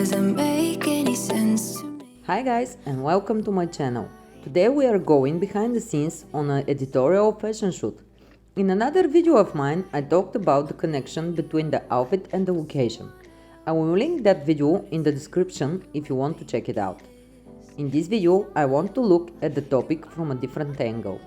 doesn't make any sense to me. Hi guys, and welcome to my channel. Today we are going behind the scenes on an editorial fashion shoot. In another video of mine I talked about the connection between the outfit and the location. I will link that video in the description if you want to check it out. In this video I want to look at the topic from a different angle.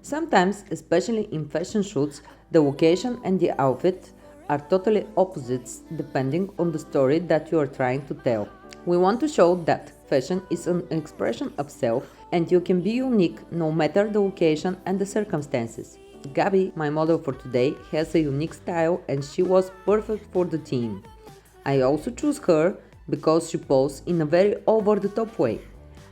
Sometimes, especially in fashion shoots, the location and the outfit are totally opposites depending on the story that you are trying to tell. We want to show that fashion is an expression of self and you can be unique no matter the location and the circumstances. Gabi, my model for today, has a unique style and she was perfect for the theme. I also choose her because she poses in a very over-the-top way,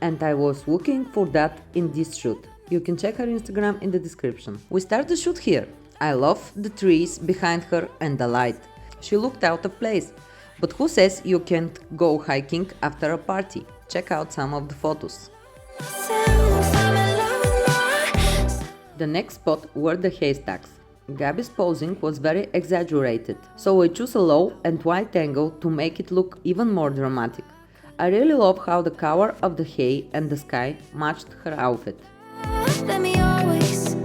and I was looking for that in this shoot. You can check her Instagram in the description. We start the shoot here. I love the trees behind her and the light. She looked out of place. But who says you can't go hiking after a party? Check out some of the photos. The next spot were the haystacks. Gabi's posing was very exaggerated, so I chose a low and wide angle to make it look even more dramatic. I really love how the color of the hay and the sky matched her outfit. Let me always,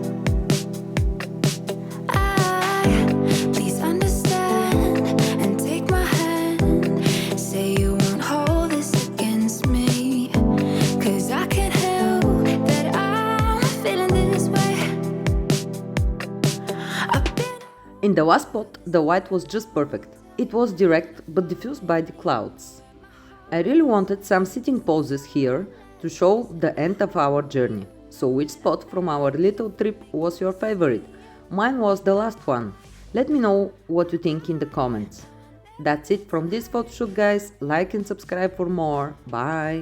please understand and take my hand. Say you won't hold this against me, 'cause I can't help that I'm feeling this way. In the last spot, the white was just perfect. It was direct but diffused by the clouds. I really wanted some sitting poses here to show the end of our journey. So which spot from our little trip was your favorite? Mine was the last one. Let me know what you think in the comments. That's it from this photoshoot guys. Like and subscribe for more. Bye!